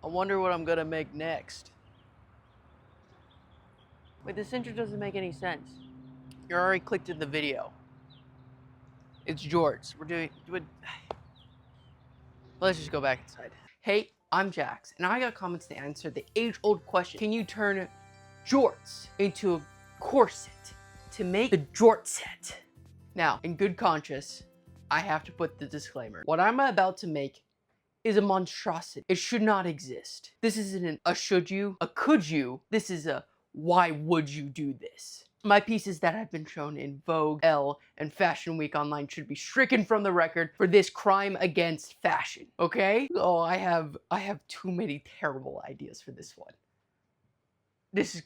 I wonder what I'm gonna make next. Wait, this intro doesn't make any sense. You already clicked in the video. It's Jorts. We're doing. Let's just go back inside. Hey, I'm Jax, and I got comments to answer the age-old question: can you turn jorts into a corset to make the jort set? Now, in good conscience, I have to put the disclaimer. What I'm about to make is a monstrosity. It should not exist. This isn't a should you, a could you. This is a why would you do this? My pieces that have been shown in Vogue, Elle, and Fashion Week Online should be stricken from the record for this crime against fashion, okay? Oh, I have too many terrible ideas for this one. This is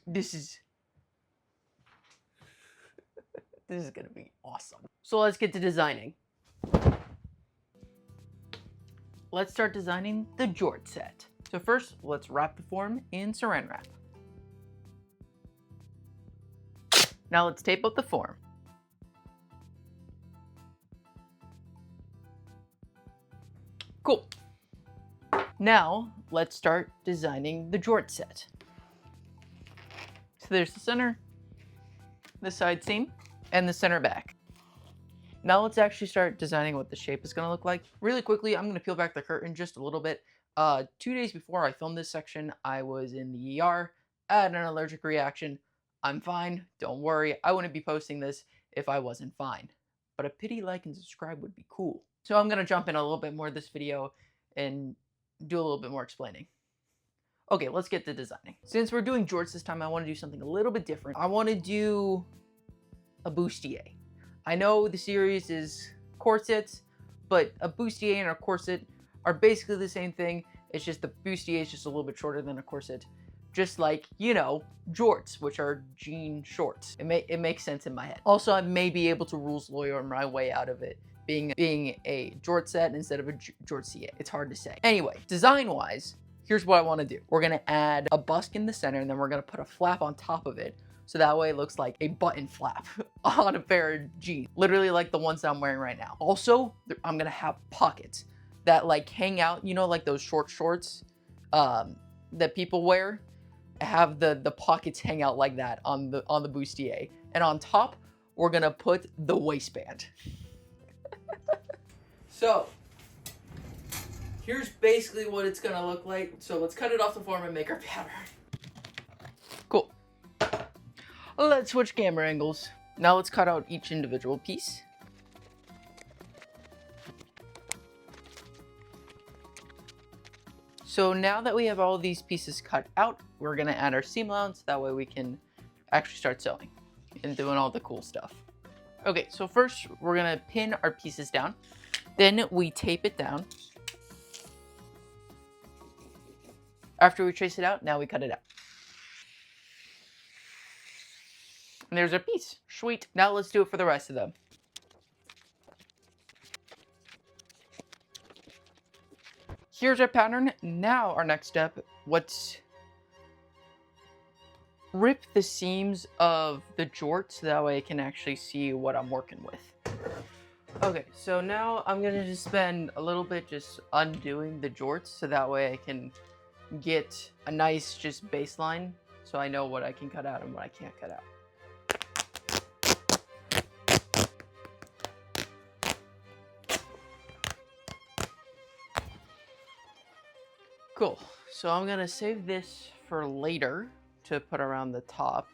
gonna be awesome. So let's get to designing. Let's start designing the jort set. So first, let's wrap the form in saran wrap. Now let's tape up the form. Cool. Now let's start designing the jort set. So there's the center, the side seam, and the center back. Now let's actually start designing what the shape is gonna look like. Really quickly, I'm gonna peel back the curtain just a little bit. 2 days before I filmed this section, I was in the ER, I had an allergic reaction. I'm fine, don't worry. I wouldn't be posting this if I wasn't fine. But a pity, like, and subscribe would be cool. So I'm gonna jump in a little bit more of this video and do a little bit more explaining. Okay, let's get to designing. Since we're doing jorts this time, I wanna do something a little bit different. I wanna do a bustier. I know the series is corsets, but a bustier and a corset are basically the same thing. It's just the bustier is just a little bit shorter than a corset. Just like, you know, jorts, which are jean shorts. It makes sense in my head. Also, I may be able to rules lawyer my way out of it being a jort set instead of a jortsier. It's hard to say. Anyway, design-wise, here's what I want to do. We're gonna add a busk in the center, and then we're gonna put a flap on top of it. So that way it looks like a button flap on a pair of jeans. Literally like the ones that I'm wearing right now. Also, I'm gonna have pockets that like hang out, you know, like those short shorts that people wear. Have the pockets hang out like that on the bustier. And on top, we're gonna put the waistband. So, here's basically what it's gonna look like. So let's cut it off the form and make our pattern. Cool. Let's switch camera angles. Now let's cut out each individual piece. So now that we have all these pieces cut out, we're gonna add our seam allowance. That way we can actually start sewing and doing all the cool stuff. Okay, so first we're gonna pin our pieces down. Then we tape it down. After we trace it out, now we cut it out. And there's our piece. Sweet. Now let's do it for the rest of them. Here's our pattern. Now our next step, let's rip the seams of the jorts so that way I can actually see what I'm working with. Okay, so now I'm gonna just spend a little bit just undoing the jorts so that way I can get a nice just baseline so I know what I can cut out and what I can't cut out. Cool, so I'm gonna save this for later to put around the top.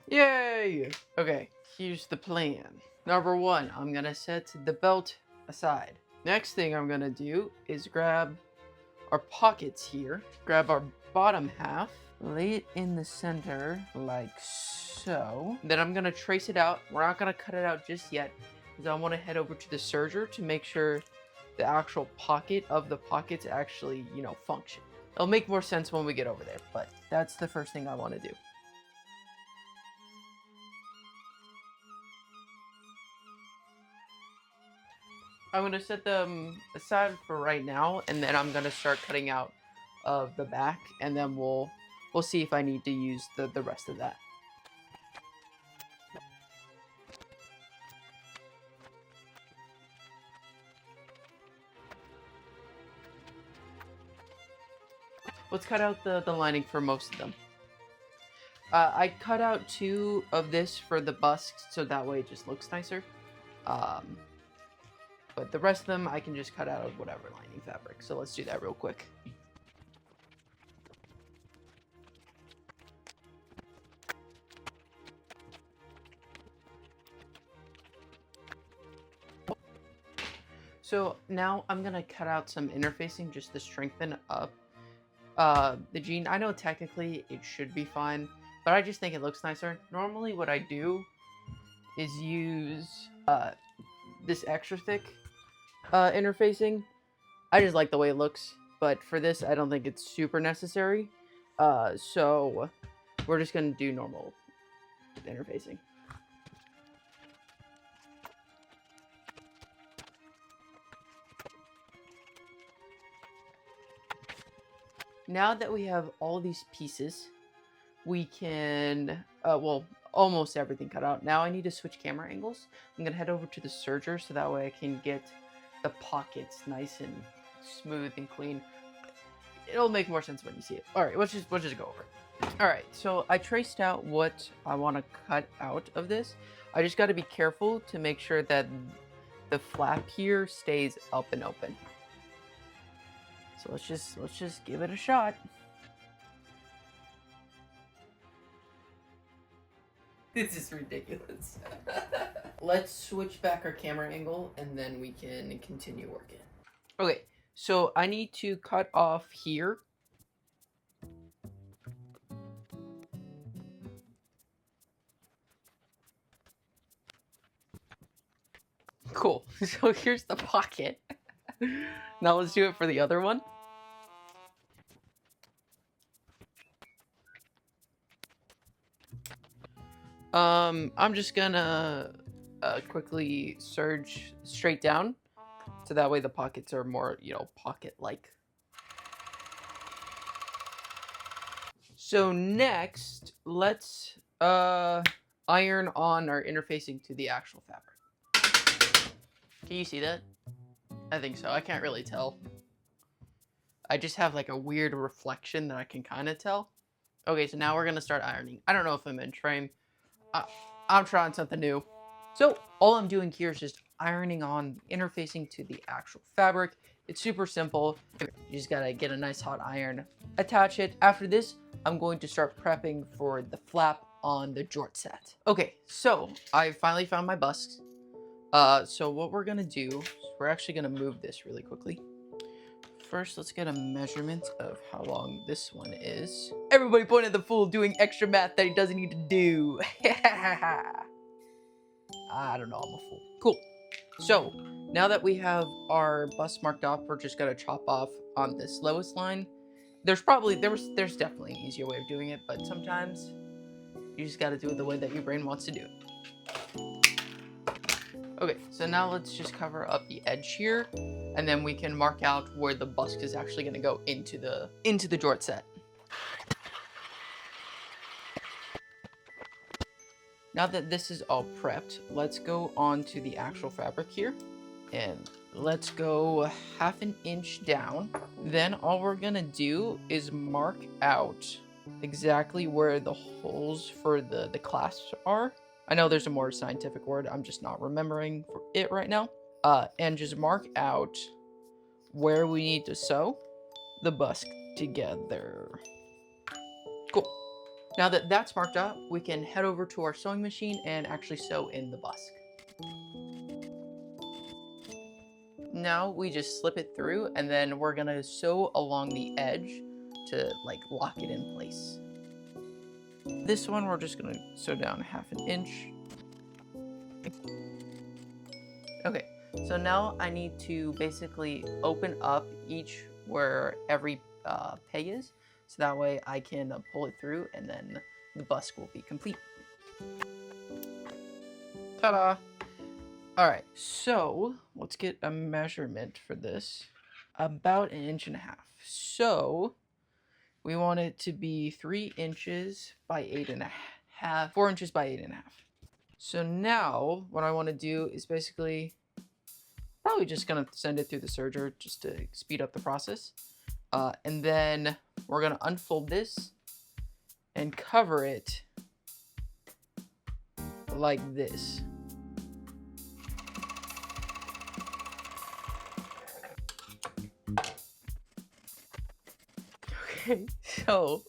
Yay! Okay, here's the plan. Number one, I'm gonna set the belt aside. Next thing I'm gonna do is grab our pockets here, grab our bottom half, lay it in the center like so. Then I'm gonna trace it out. We're not gonna cut it out just yet because I want to head over to the serger to make sure the actual pocket of the pockets actually, you know, function. It'll make more sense when we get over there, but that's the first thing I want to do. I'm going to set them aside for right now, and then I'm going to start cutting out of the back, and then we'll we'll see if I need to use the rest of that. Let's cut out the lining for most of them. I cut out 2 of this for the busks, so that way it just looks nicer. But the rest of them, I can just cut out of whatever lining fabric. So let's do that real quick. So now I'm going to cut out some interfacing just to strengthen up the jean. I know technically it should be fine, but I just think it looks nicer. Normally what I do is use this extra thick interfacing. I just like the way it looks, but for this I don't think it's super necessary. So we're just going to do normal interfacing. Now that we have all these pieces, we can, well, almost everything cut out. Now I need to switch camera angles. I'm going to head over to the serger so that way I can get the pockets nice and smooth and clean. It'll make more sense when you see it. All right, let's just go over it. All right, so I traced out what I want to cut out of this. I just got to be careful to make sure that the flap here stays up and open. So let's just give it a shot. This is ridiculous. Let's switch back our camera angle and then we can continue working. Okay, so I need to cut off here. Cool. So here's the pocket. Now let's do it for the other one. I'm just gonna quickly serge straight down, so that way the pockets are more, you know, pocket-like. So next, let's iron on our interfacing to the actual fabric. Can you see that? I think so. I can't really tell. I just have like a weird reflection that I can kind of tell. Okay, so now we're gonna start ironing. I don't know if I'm in frame. I'm trying something new. So all I'm doing here is just ironing on interfacing to the actual fabric. It's super simple. You just gotta get a nice hot iron, attach it. After this, I'm going to start prepping for the flap on the Jorts set. Okay, so I finally found my busks. So what we're gonna do is we're actually gonna move this really quickly. First, let's get a measurement of how long this one is. Everybody point at the fool doing extra math that he doesn't need to do. I don't know, I'm a fool. Cool. So, now that we have our bust marked off, we're just gonna chop off on this lowest line. There's definitely an easier way of doing it, but sometimes you just gotta do it the way that your brain wants to do it. Okay, so now let's just cover up the edge here, and then we can mark out where the busk is actually going to go into the Jorts set. Now that this is all prepped, let's go on to the actual fabric here, and let's go 1/2 inch down. Then all we're going to do is mark out exactly where the holes for the clasps are. I know there's a more scientific word, I'm just not remembering for it right now. And just mark out where we need to sew the busk together. Cool. Now that that's marked out, we can head over to our sewing machine and actually sew in the busk. Now we just slip it through, and then we're gonna sew along the edge to like lock it in place. This one we're just gonna sew down 1/2 inch. Okay, so now I need to basically open up each where every peg is, so that way I can pull it through and then the busk will be complete. Ta-da! Alright, so let's get a measurement for this. About 1.5 inches. So We want it to be 3 inches by 8.5, 4 inches by 8.5. So now what I want to do is basically probably just gonna send it through the serger just to speed up the process. And then we're gonna unfold this and cover it like this. Okay, so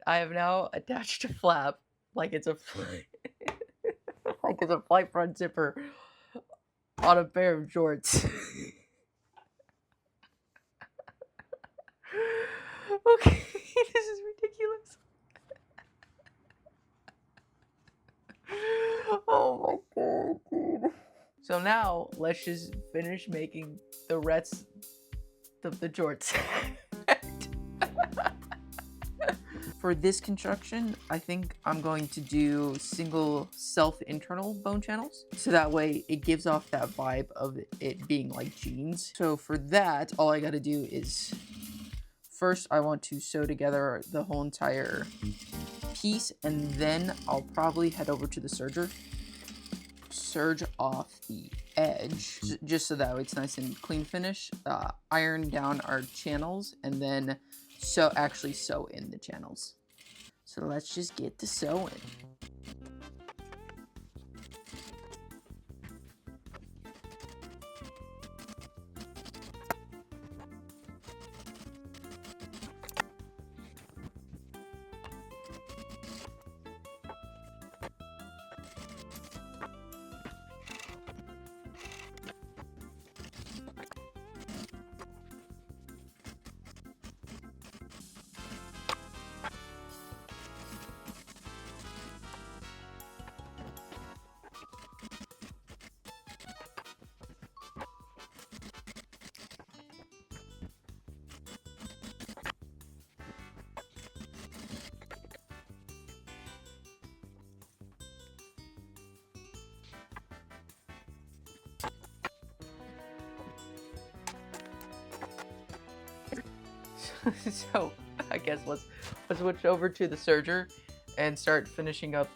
I have now attached a flap like it's a like it's a flight front zipper on a pair of jorts. Okay, this is ridiculous. Oh my god, dude. So now let's just finish making the rest of the jorts. For this construction, I think I'm going to do single self-internal bone channels. So that way it gives off that vibe of it being like jeans. So for that, all I gotta do is, first I want to sew together the whole entire piece, and then I'll probably head over to the serger, serge off the edge, just so that way it's nice and clean finish, iron down our channels, and then actually sew in the channels. So let's just get to sewing. So I guess let's switch over to the serger and start finishing up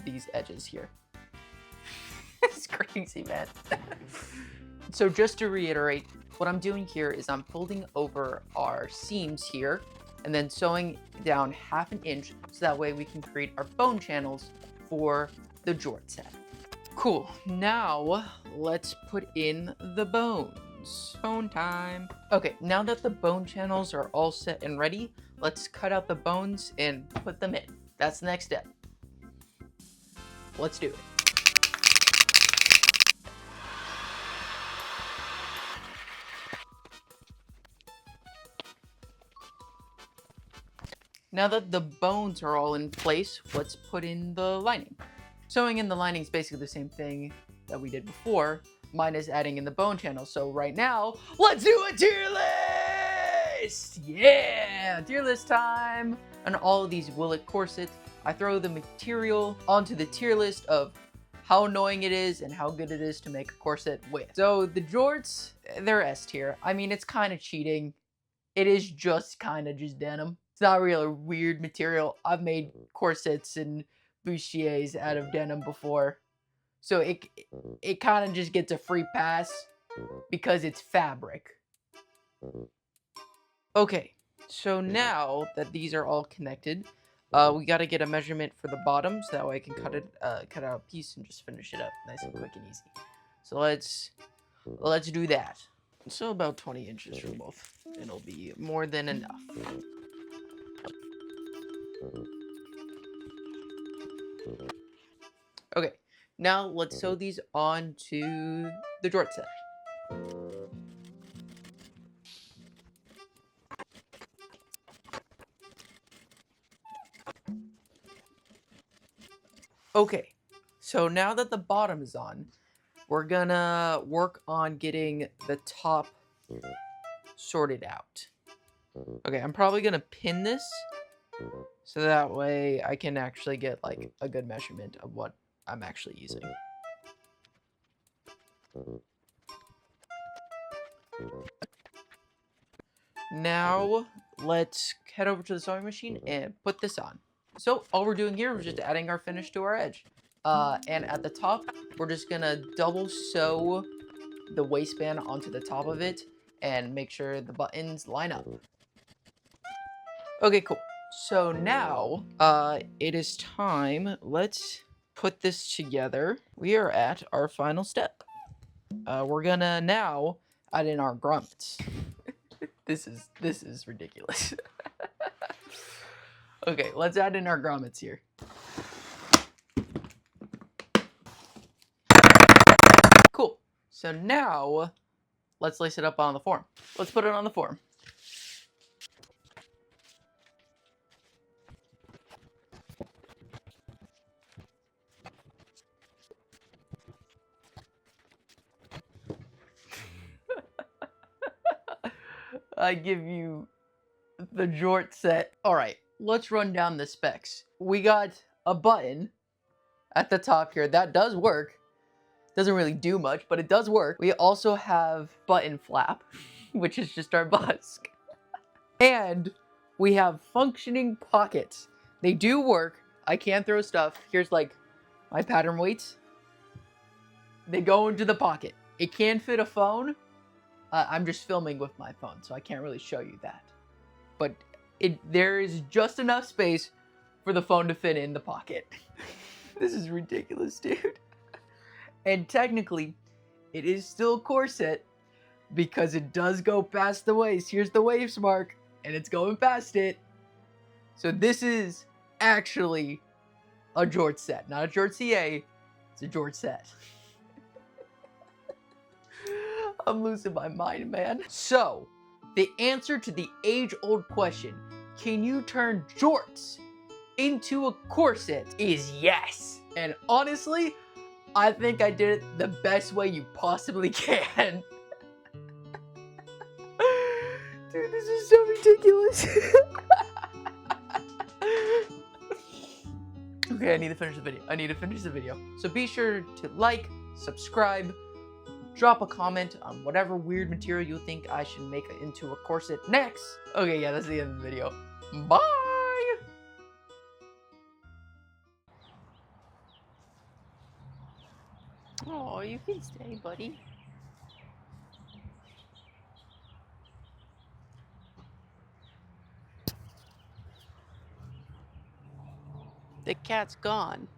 these edges here. It's crazy, man. So just to reiterate, what I'm doing here is I'm folding over our seams here and then sewing down 1/2 inch so that way we can create our bone channels for the jort set. Cool. Now let's put in the bones. Bone time. Okay, now that the bone channels are all set and ready, let's cut out the bones and put them in. That's the next step. Let's do it. Now that the bones are all in place, let's put in the lining. Sewing in the lining is basically the same thing that we did before, minus adding in the bone channel. So right now, let's do a tier list! Yeah, tier list time! On all of these Willet corsets, I throw the material onto the tier list of how annoying it is and how good it is to make a corset with. So the jorts, they're S tier. I mean, it's kind of cheating. It is just kind of just denim. It's not really a weird material. I've made corsets and bustiers out of denim before. So it kind of just gets a free pass because it's fabric. Okay, so now that these are all connected, we got to get a measurement for the bottom so that way I can cut out a piece and just finish it up nice and quick and easy. So let's do that. So about 20 inches for both. It'll be more than enough. Okay, now let's sew these onto the jort set. Okay, so now that the bottom is on, we're gonna work on getting the top sorted out. Okay, I'm probably gonna pin this so that way I can actually get like a good measurement of what I'm actually using. Now let's head over to the sewing machine and put this on. So all we're doing here is just adding our finish to our edge. And at the top, we're just gonna double sew the waistband onto the top of it and make sure the buttons line up. Okay, cool. So now, it is time. Let's put this together. We are at our final step. We're gonna now add in our grommets. This is ridiculous. Okay, let's add in our grommets here. Cool. So now, let's lace it up on the form. Let's put it on the form. I give you the Jorts set. All right, let's run down the specs. We got a button at the top here. That does work. Doesn't really do much, but it does work. We also have button flap, which is just our busk. And we have functioning pockets. They do work. I can throw stuff. Here's like my pattern weights. They go into the pocket. It can fit a phone. I'm just filming with my phone, so I can't really show you that. But there is just enough space for the phone to fit in the pocket. This is ridiculous, dude. And technically, it is still corset because it does go past the waist. Here's the waist mark, and it's going past it. So this is actually a Jorts set. Not a Jorts CA, it's a Jorts set. I'm losing my mind, man. So, the answer to the age-old question, can you turn jorts into a corset, is yes. And honestly, I think I did it the best way you possibly can. Dude, this is so ridiculous. Okay, I need to finish the video. So be sure to like, subscribe, drop a comment on whatever weird material you think I should make into a corset next. Okay, yeah, that's the end of the video. Bye! Oh, you can stay, buddy. The cat's gone.